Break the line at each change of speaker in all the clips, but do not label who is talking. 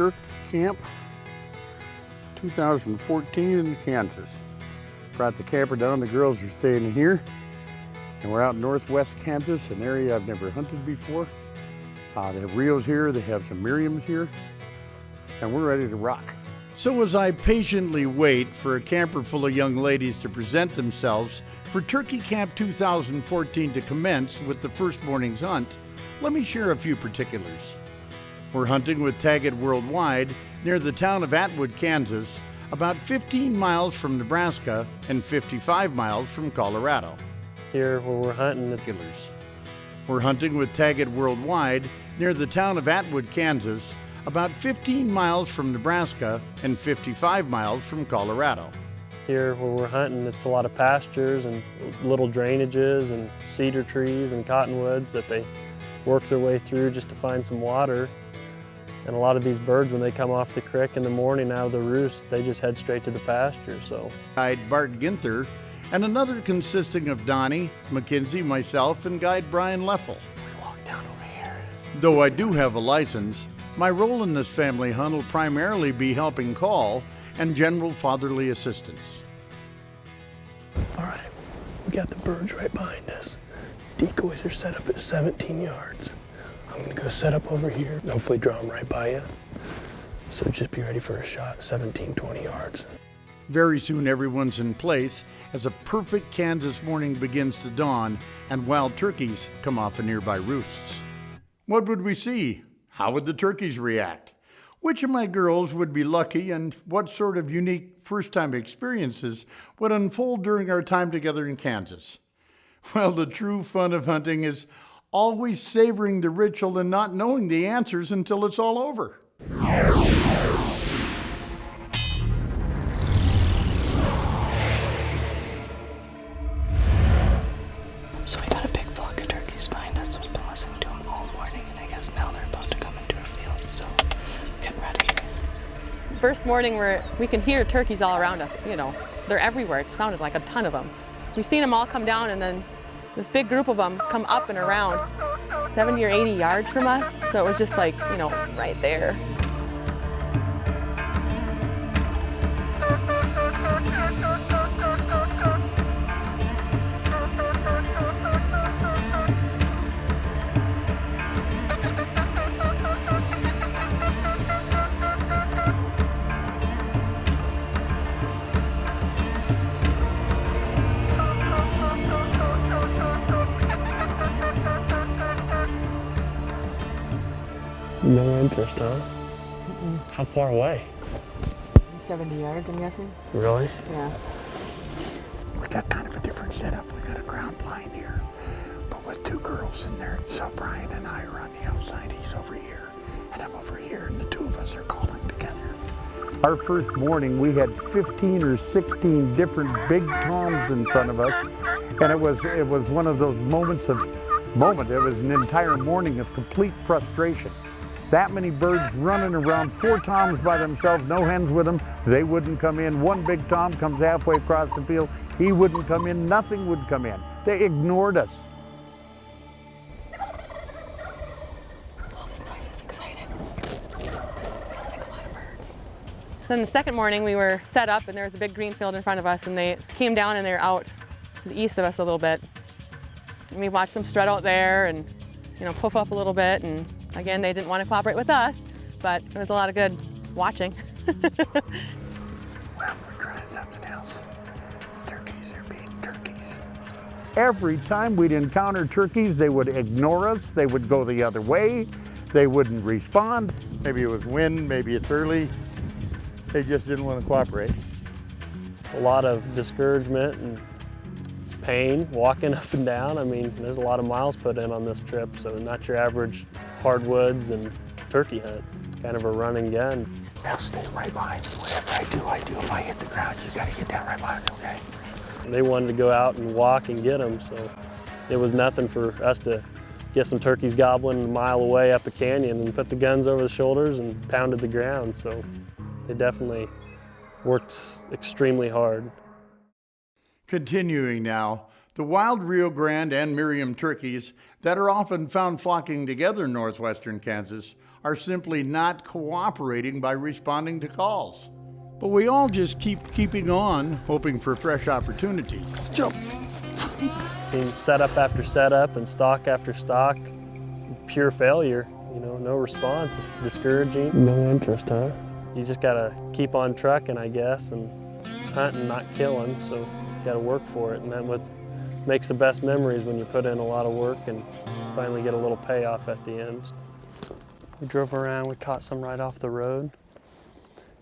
Turkey Camp 2014 in Kansas. Brought the camper down, the girls are staying in here. And we're out in northwest Kansas, an area I've never hunted before. They have Rios here, they have some Miriams here, and we're ready to rock. So as I patiently wait for a camper full of young ladies to present themselves for Turkey Camp 2014 to commence with the first morning's hunt, let me share a few particulars. We're hunting with Taggett Worldwide near the town of Atwood, Kansas, about 15 miles from Nebraska and 55 miles from Colorado.
Here where we're hunting the
killers. We're hunting with Taggett Worldwide near the town of Atwood, Kansas, about 15 miles from Nebraska and 55 miles from Colorado.
Here where we're hunting, it's a lot of pastures and little drainages and cedar trees and cottonwoods that they work their way through just to find some water. And a lot of these birds, when they come off the creek in the morning out of the roost, they just head straight to the pasture. So
Guide Bart Ginther and another consisting of Donnie, Mackenzie, myself, and guide Brian Leffel.
We walk down over here.
Though I do have a license, my role in this family hunt will primarily be helping call and general fatherly assistance.
All right, we got the birds right behind us. Decoys are set up at 17 yards. I'm gonna go set up over here, hopefully draw them right by you. So just be ready for a shot, 17, 20 yards.
Very soon everyone's in place as a perfect Kansas morning begins to dawn and wild turkeys come off of nearby roosts. What would we see? How would the turkeys react? Which of my girls would be lucky, and what sort of unique first-time experiences would unfold during our time together in Kansas? Well, the true fun of hunting is always savoring the ritual and not knowing the answers until it's all over.
So we got a big flock of turkeys behind us. We've been listening to them all morning, and I guess now they're about to come into our field, so get ready.
First morning we can hear turkeys all around us. You know, they're everywhere. It sounded like a ton of them. We've seen them all come down, and then this big group of them come up and around 70 or 80 yards from us. So it was just like, you know, right there.
No interest, huh? How far away?
70 yards, I'm guessing.
Really?
Yeah.
We got kind of a different setup. We got a ground blind here, but with two girls in there. So Brian and I are on the outside. He's over here, and I'm over here, and the two of us are calling together. Our first morning, we had 15 or 16 different big toms in front of us, and it was one of those moments. It was an entire morning of complete frustration. That many birds running around, 4 toms by themselves, no hens with them. They wouldn't come in. One big tom comes halfway across the field. He wouldn't come in. Nothing would come in. They ignored us.
All this noise is exciting. Sounds like a lot of birds.
So then the second morning we were set up, and there was a big green field in front of us, and they came down and they're out to the east of us a little bit. And we watched them strut out there and, you know, puff up a little bit, and again, they didn't want to cooperate with us, but it was a lot of good watching.
Well, we're trying something else. The turkeys are being turkeys. Every time we'd encounter turkeys, they would ignore us. They would go the other way. They wouldn't respond. Maybe it was wind, maybe it's early. They just didn't want to cooperate.
A lot of discouragement and pain walking up and down. I mean, there's a lot of miles put in on this trip, so not your average hardwoods and turkey hunt. Kind of a run and gun.
Now stay right behind me. Whatever I do, if I hit the ground, you gotta get down right behind me, okay?
They wanted to go out and walk and get them, so it was nothing for us to get some turkeys gobbling a mile away up a canyon and put the guns over the shoulders and pounded the ground. So they definitely worked extremely hard.
Continuing now, The wild Rio Grande and Miriam turkeys that are often found flocking together in northwestern Kansas are simply not cooperating by responding to calls. But we all just keeping on, hoping for fresh opportunities.
Jump.
Seen setup after setup and stock after stock, pure failure. You know, no response. It's discouraging.
No interest, huh?
You just gotta keep on trucking, I guess, and it's hunting, not killing. So you gotta work for it, and that's what makes the best memories, when you put in a lot of work and finally get a little payoff at the end. We drove around. We caught some right off the road.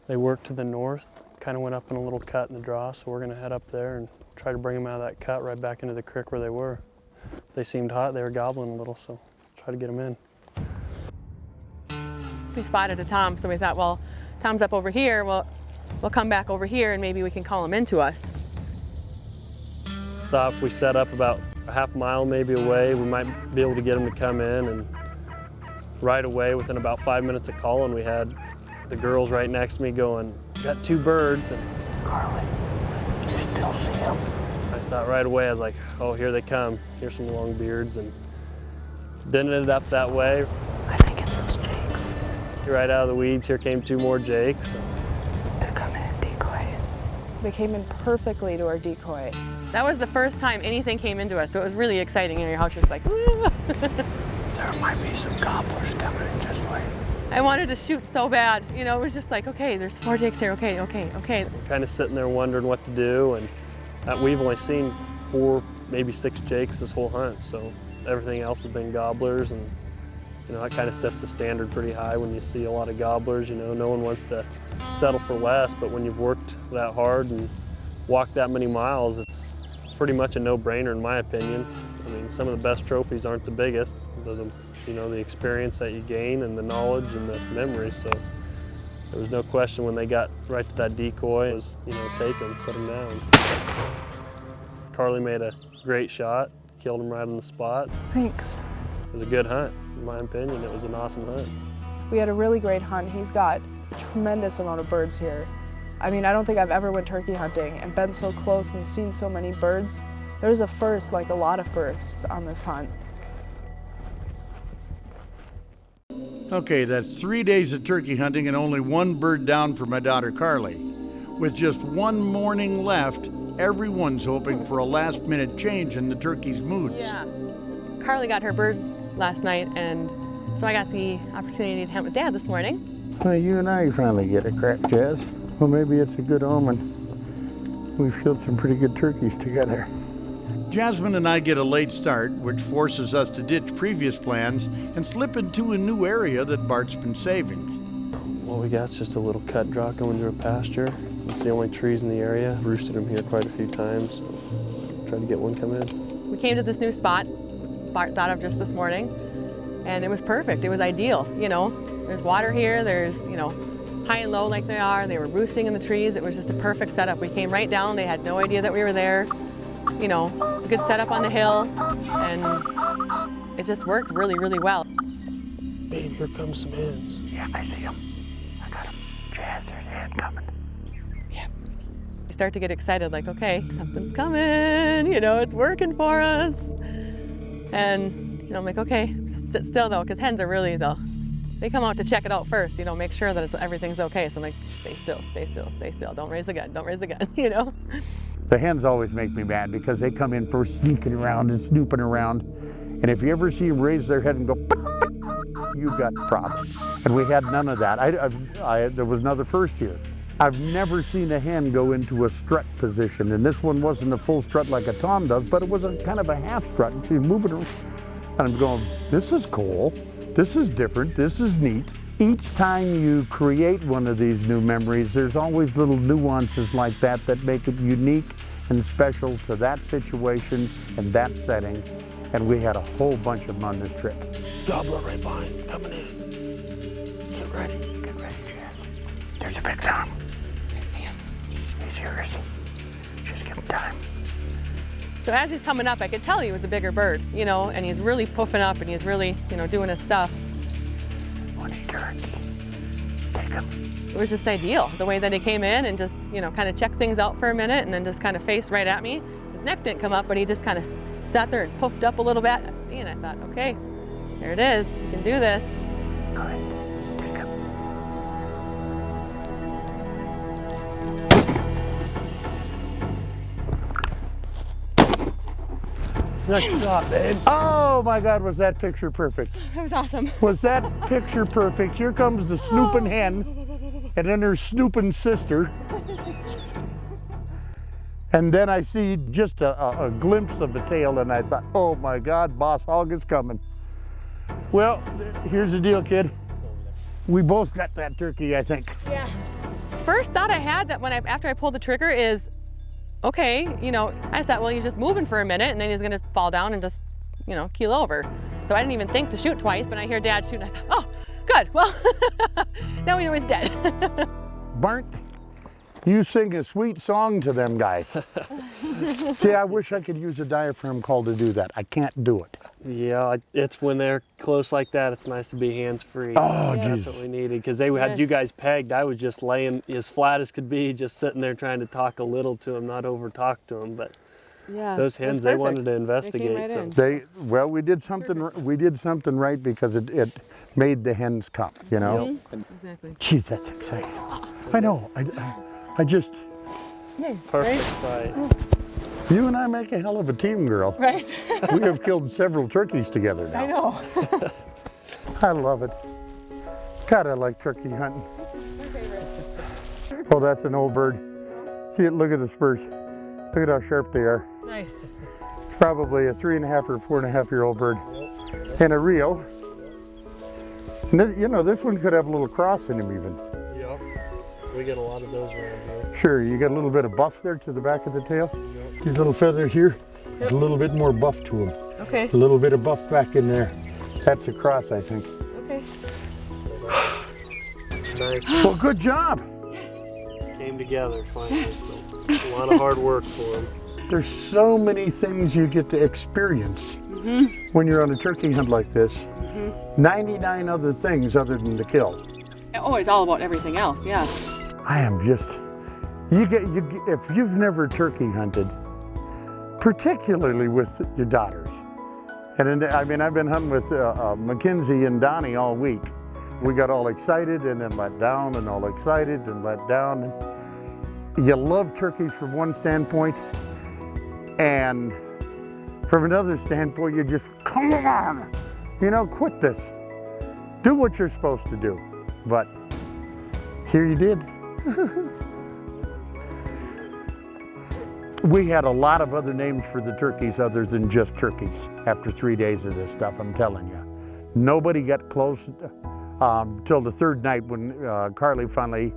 They worked to the north, kind of went up in a little cut in the draw, so we're gonna head up there and try to bring them out of that cut right back into the creek where they were. They seemed hot, they were gobbling a little, so try to get them in.
We spotted a tom, so we thought, well, Tom's up over here, we'll come back over here and maybe we can call him into us.
Thought if we set up about a half mile maybe away, we might be able to get them to come in, and right away, within about 5 minutes of calling, we had the girls right next to me going, got 2 birds. And
Carly, do you still see him?
I thought right away, I was like, oh, here they come. Here's some long beards, and didn't end up that way.
I think it's those jakes.
Right out of the weeds, here came 2 more jakes.
They're coming in decoy.
They came in perfectly to our decoy.
That was the first time anything came into us, so it was really exciting. You know, your house was like,
There might be some gobblers coming in, just wait.
I wanted to shoot so bad. You know, it was just like, okay, there's 4 jakes here, okay.
Kind of sitting there wondering what to do, and we've only seen 4, maybe 6 jakes this whole hunt, so everything else has been gobblers, and you know, that kind of sets the standard pretty high when you see a lot of gobblers. You know, no one wants to settle for less, but when you've worked that hard and walked that many miles, it's pretty much a no-brainer in my opinion. I mean, some of the best trophies aren't the biggest, you know, the experience that you gain and the knowledge and the memories. So there was no question when they got right to that decoy, it was, you know, take him, put him down. Carly made a great shot, killed him right on the spot.
Thanks.
It was a good hunt, in my opinion. It was an awesome hunt.
We had a really great hunt. He's got a tremendous amount of birds here. I mean, I don't think I've ever went turkey hunting and been so close and seen so many birds. There's a first, like a lot of firsts on this hunt.
Okay, that's 3 days of turkey hunting and only 1 bird down for my daughter Carly. With just 1 morning left, everyone's hoping for a last-minute change in the turkey's moods.
Yeah. Carly got her bird last night, and so I got the opportunity to hunt with Dad this morning.
Well, you and I finally get a crack, Jazz. Well, maybe it's a good omen. We've killed some pretty good turkeys together. Jasmine and I get a late start, which forces us to ditch previous plans and slip into a new area that Bart's been saving.
What we got's just a little cut draw going through a pasture. It's the only trees in the area. Roosted them here quite a few times. So tried to get one come in.
We came to this new spot Bart thought of just this morning, and it was perfect. It was ideal, you know. There's water here, there's, you know, high and low like they are. They were roosting in the trees. It was just a perfect setup. We came right down. They had no idea that we were there. You know, a good setup on the hill, and it just worked really, really well.
Babe, here comes some hens.
Yeah, I see them. I got them. Jazz, there's a hen coming.
You start to get excited, like, okay, something's coming, you know, it's working for us. And, you know, I'm like, okay, sit still though, because hens are really, they come out to check it out first, you know, make sure that everything's okay. So I'm like, stay still, stay still, stay still. Don't raise again, don't raise again, you know?
The hens always make me mad because they come in first sneaking around and snooping around. And if you ever see them raise their head and go, you've got problems. And we had none of that. There was another first here. I've never seen a hen go into a strut position. And this one wasn't a full strut like a tom does, but it was a kind of a half strut. And she's moving around. And I'm going, this is cool. This is different. This is neat. Each time you create one of these new memories, there's always little nuances like that that make it unique and special to that situation and that setting. And we had a whole bunch of them on this trip.
Gobbler right behind, coming in. Get ready.
Get ready, Jazz. There's a big tom.
I see him.
He's yours. Just give him time.
So as he's coming up, I could tell he was a bigger bird, you know, and he's really puffing up and he's really, you know, doing his stuff.
When he turns, take him.
It was just ideal, the way that he came in and just, you know, kind of checked things out for a minute and then just kind of faced right at me. His neck didn't come up, but he just kind of sat there and puffed up a little bit. And I thought, okay, there it is. You can do this.
Good. Take him.
Nice job, babe.
Oh my God, was that picture perfect?
That was awesome.
Was that picture perfect? Here comes the snooping hen, and then her snooping sister. And then I see just a glimpse of the tail, and I thought, oh my God, Boss Hog is coming. Well, here's the deal, kid. We both got that turkey, I think.
Yeah. First thought I had that after I pulled the trigger is, okay, I thought, well, he's just moving for a minute and then he's gonna fall down and just, keel over. So I didn't even think to shoot twice. When I hear Dad shoot, I thought, oh, good, well, now we know he's dead.
Bart, you sing a sweet song to them guys. See, I wish I could use a diaphragm call to do that. I can't do it.
Yeah, it's when they're close like that, it's nice to be hands-free.
Oh,
That's
geez.
what we needed, because they had you guys pegged. I was just laying as flat as could be, just sitting there trying to talk a little to them, not over-talk to them. But
Yeah,
those hens, they wanted to investigate.
right in.
Well, we did something right because it made the hens come,
Exactly.
Geez, that's exciting. I know. I just,
Perfect sight.
you and I make a hell of a team, girl.
Right.
We have killed several turkeys together now.
I know.
I love it. God, I like turkey hunting. Oh, that's an old bird. See it, look at the spurs. Look at how sharp they are.
Nice.
Probably a 3.5 or 4.5-year-old bird. And a Rio. And this one could have a little cross in him even.
Yep. We get a lot of those around here.
Sure, you got a little bit of buff there to the back of the tail. These little feathers here, there's a little bit more buff to them.
Okay.
A little bit of buff back in there. That's a cross, I think.
Okay.
Nice.
Well, good job.
Came together finally. So a lot of hard work for them.
There's so many things you get to experience when you're on a turkey hunt like this. 99 other things other than to kill.
Oh, it's all about everything else, yeah.
I am just, if you've never turkey hunted, particularly with your daughters, and I've been hunting with Mackenzie and Donnie all week. We got all excited and then let down and all excited and let down. You love turkeys from one standpoint, and from another standpoint, you just, come on, quit this. Do what you're supposed to do. But here you did. We had a lot of other names for the turkeys other than just turkeys after 3 days of this stuff, I'm telling you. Nobody got close till the third night when Carly finally,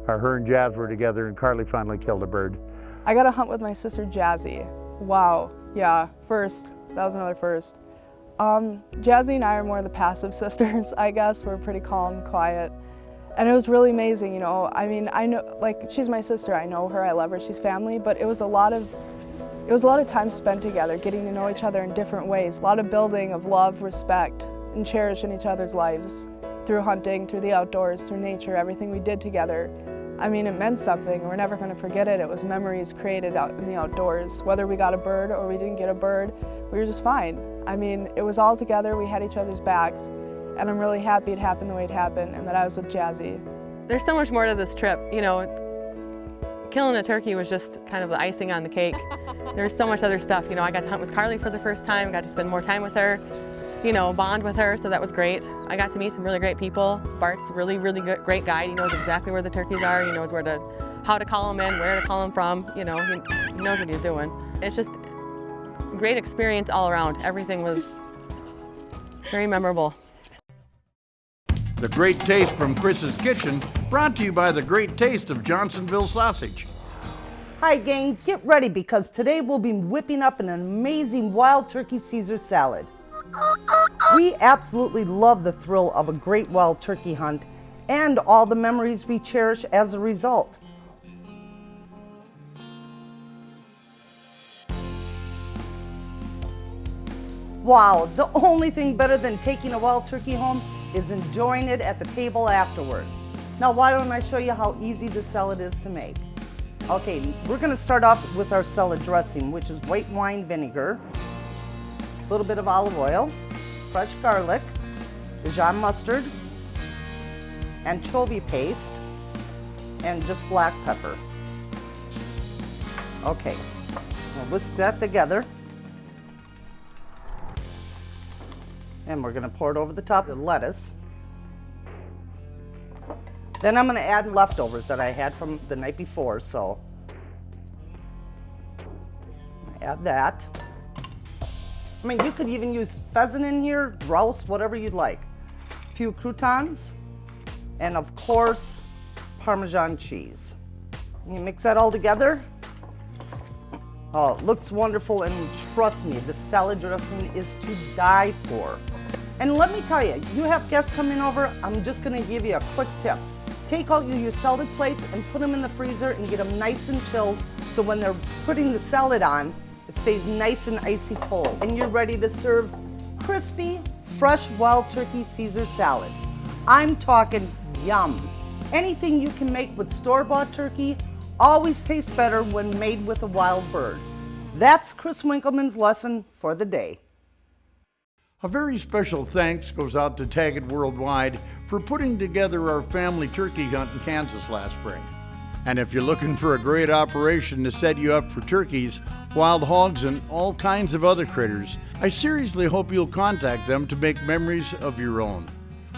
her and Jazz were together and Carly finally killed a bird.
I got to hunt with my sister Jazzy. Wow, yeah, first. That was another first. Jazzy and I are more the passive sisters, I guess. We're pretty calm, quiet. And it was really amazing, I know, she's my sister, I know her, I love her, she's family, but it was a lot of time spent together, getting to know each other in different ways. A lot of building of love, respect, and cherishing each other's lives through hunting, through the outdoors, through nature, everything we did together. It meant something. We're never going to forget it. It was memories created out in the outdoors. Whether we got a bird or we didn't get a bird, we were just fine. It was all together. We had each other's backs. And I'm really happy it happened the way it happened and that I was with Jazzy.
There's so much more to this trip. Killing a turkey was just kind of the icing on the cake. There's so much other stuff. I got to hunt with Carly for the first time, got to spend more time with her, bond with her, so that was great. I got to meet some really great people. Bart's a really, really great guide. He knows exactly where the turkeys are. He knows how to call them in, where to call them from. He knows what he's doing. It's just a great experience all around. Everything was very memorable.
The Great Taste from Chris's Kitchen, brought to you by the Great Taste of Johnsonville Sausage.
Hi gang, get ready because today we'll be whipping up an amazing wild turkey Caesar salad. We absolutely love the thrill of a great wild turkey hunt and all the memories we cherish as a result. Wow, the only thing better than taking a wild turkey home is enjoying it at the table afterwards. Now why don't I show you how easy this salad is to make. Okay, we're gonna start off with our salad dressing, which is white wine vinegar, a little bit of olive oil, fresh garlic, Dijon mustard, anchovy paste, and just black pepper. Okay, we'll whisk that together. And we're gonna pour it over the top of the lettuce. Then I'm gonna add leftovers that I had from the night before, so add that. I mean, you could even use pheasant in here, grouse, whatever you'd like. A few croutons, and of course, Parmesan cheese. You mix that all together. Oh, it looks wonderful, and trust me, the salad dressing is to die for. And let me tell you, you have guests coming over, I'm just gonna give you a quick tip. Take out your salad plates and put them in the freezer and get them nice and chilled, so when they're putting the salad on, it stays nice and icy cold. And you're ready to serve crispy, fresh wild turkey Caesar salad. I'm talking yum. Anything you can make with store-bought turkey always tastes better when made with a wild bird. That's Chris Winkelman's lesson for the day.
A very special thanks goes out to Taggart Worldwide for putting together our family turkey hunt in Kansas last spring. And if you're looking for a great operation to set you up for turkeys, wild hogs, and all kinds of other critters, I seriously hope you'll contact them to make memories of your own.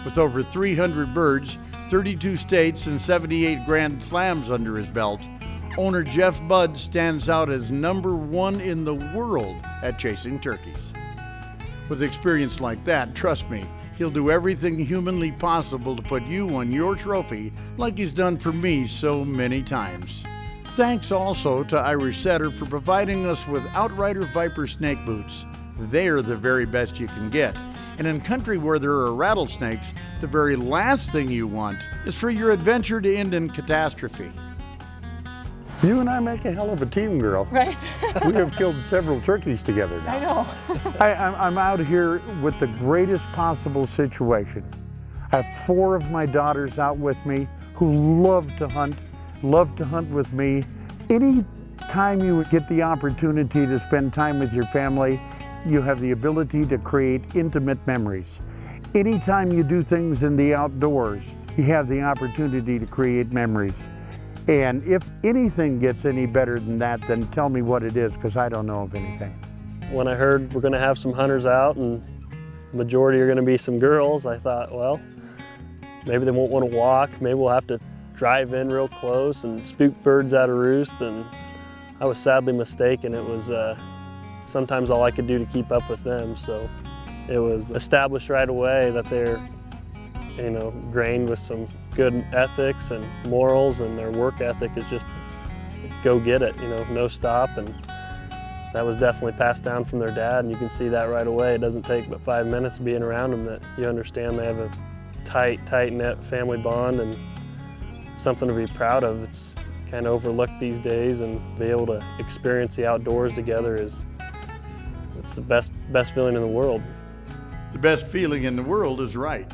With over 300 birds, 32 states, and 78 Grand Slams under his belt, owner Jeff Budd stands out as #1 in the world at chasing turkeys. With experience like that, trust me, he'll do everything humanly possible to put you on your trophy like he's done for me so many times. Thanks also to Irish Setter for providing us with Outrider Viper snake boots. They're the very best you can get. And in country where there are rattlesnakes, the very last thing you want is for your adventure to end in catastrophe.
You and I make a hell of a team, girl.
Right.
We have killed several turkeys together now.
I know.
I'm out here with the greatest possible situation. I have 4 of my daughters out with me who love to hunt with me. Any time you get the opportunity to spend time with your family, you have the ability to create intimate memories. Anytime you do things in the outdoors, you have the opportunity to create memories. And if anything gets any better than that, then tell me what it is, because I don't know of anything.
When I heard we're gonna have some hunters out and the majority are gonna be some girls, I thought, well, maybe they won't wanna walk, maybe we'll have to drive in real close and spook birds out of roost, and I was sadly mistaken. It was sometimes all I could do to keep up with them, so it was established right away that they're grained with some good ethics and morals, and their work ethic is just go get it, no stop. And that was definitely passed down from their dad, and you can see that right away. It doesn't take but 5 minutes being around them that you understand they have a tight-knit family bond, and it's something to be proud of. It's kind of overlooked these days, and be able to experience the outdoors together it's the best feeling in the world.
The best feeling in the world is right.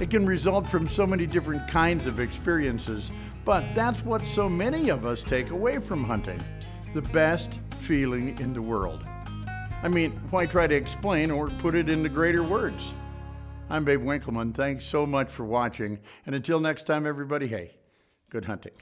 It can result from so many different kinds of experiences, but that's what so many of us take away from hunting. The best feeling in the world. I mean, why try to explain or put it into greater words? I'm Babe Winkelman. Thanks so much for watching. And until next time, everybody, hey, good hunting.